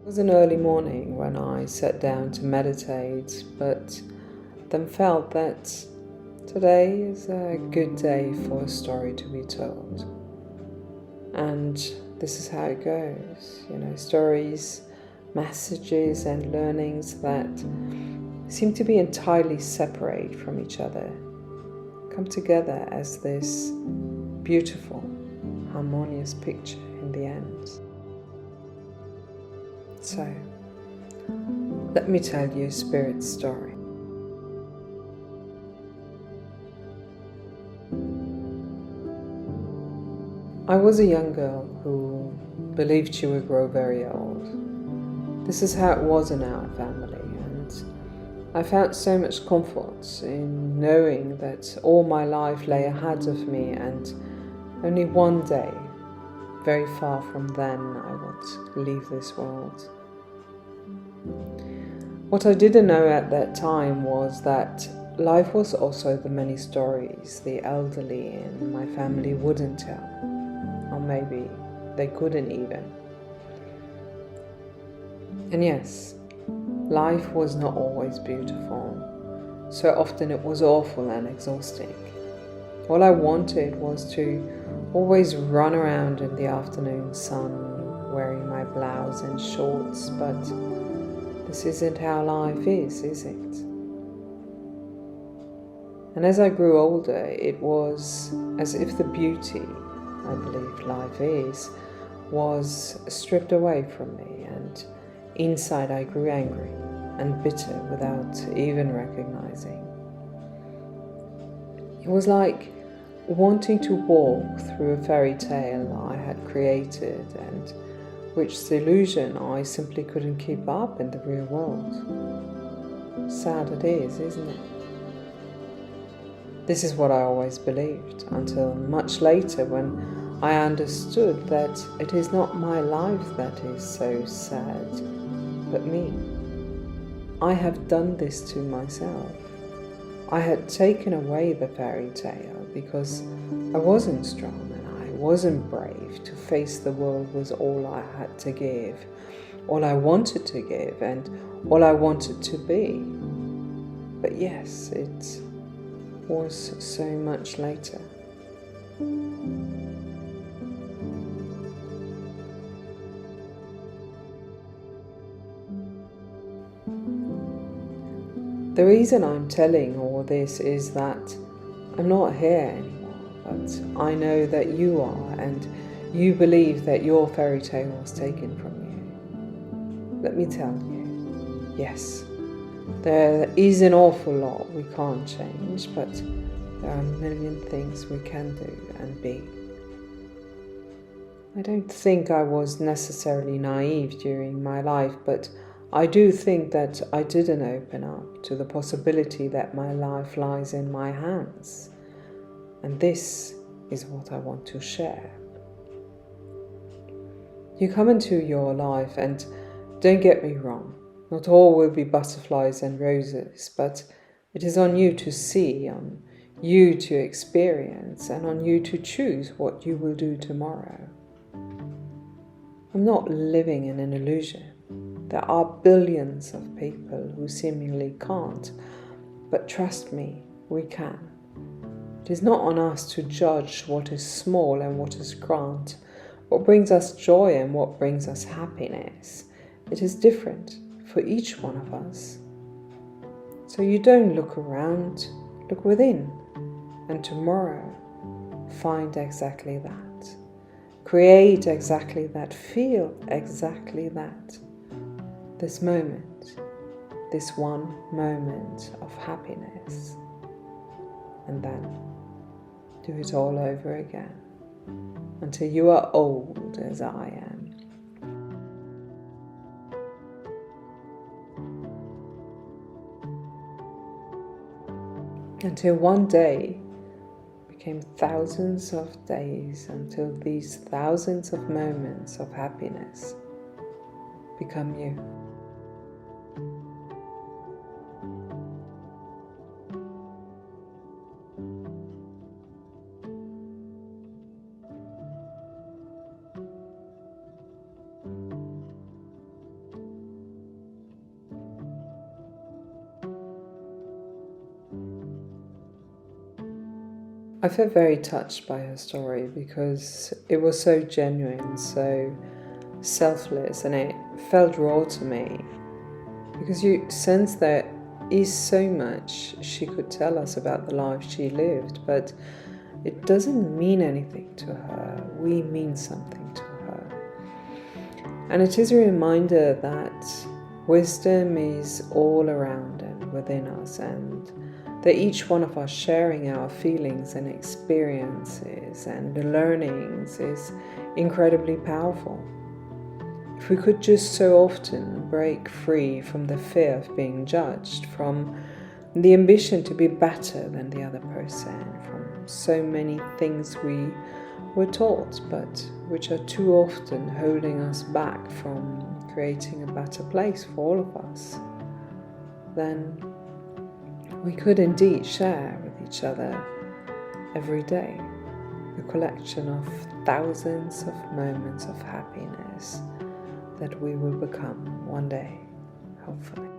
It was an early morning when I sat down to meditate, but then felt that today is a good day for a story to be told. And this is how it goes, stories, messages, and learnings that seem to be entirely separate from each other come together as this beautiful, harmonious picture in the end. So, let me tell you a spirit story. I was a young girl who believed she would grow very old. This is how it was in our family, and I found so much comfort in knowing that all my life lay ahead of me, and only one day, very far from then, I would leave this world. What I didn't know at that time was that life was also the many stories the elderly in my family wouldn't tell, or maybe they couldn't even. And yes, life was not always beautiful. So often it was awful and exhausting. All I wanted was to always run around in the afternoon sun wearing my blouse and shorts, but this isn't how life is it? And as I grew older, it was as if the beauty, I believe life is, was stripped away from me, and inside I grew angry and bitter without even recognizing. It was like wanting to walk through a fairy tale I had created, and which delusion I simply couldn't keep up in the real world. Sad it is, isn't it? This is what I always believed, until much later when I understood that it is not my life that is so sad, but me. I have done this to myself. I had taken away the fairy tale because I wasn't strong and I wasn't brave to face the world was all I had to give, all I wanted to give, and all I wanted to be. But yes, it was so much later. The reason I'm telling all this is that I'm not here anymore, but I know that you are, and you believe that your fairy tale was taken from you. Let me tell you, yes, there is an awful lot we can't change, but there are a million things we can do and be. I don't think I was necessarily naive during my life, but I do think that I didn't open up to the possibility that my life lies in my hands. And this is what I want to share. You come into your life, and don't get me wrong, not all will be butterflies and roses, but it is on you to see, on you to experience, and on you to choose what you will do tomorrow. I'm not living in an illusion. There are billions of people who seemingly can't, but trust me, we can. It is not on us to judge what is small and what is grand, what brings us joy and what brings us happiness. It is different for each one of us. So you don't look around, look within, and tomorrow find exactly that. Create exactly that, feel exactly that. This moment, this one moment of happiness, and then do it all over again until you are old as I am. Until one day became thousands of days, until these thousands of moments of happiness become you. I felt very touched by her story because it was so genuine, so selfless, and it felt raw to me because you sense there is so much she could tell us about the life she lived, but it doesn't mean anything to her. We mean something to her. And it is a reminder that wisdom is all around and within us, and that each one of us sharing our feelings and experiences and learnings is incredibly powerful. If we could just so often break free from the fear of being judged, from the ambition to be better than the other person, from so many things we were taught, but which are too often holding us back from creating a better place for all of us, then we could indeed share with each other every day the collection of thousands of moments of happiness that we will become one day, hopefully.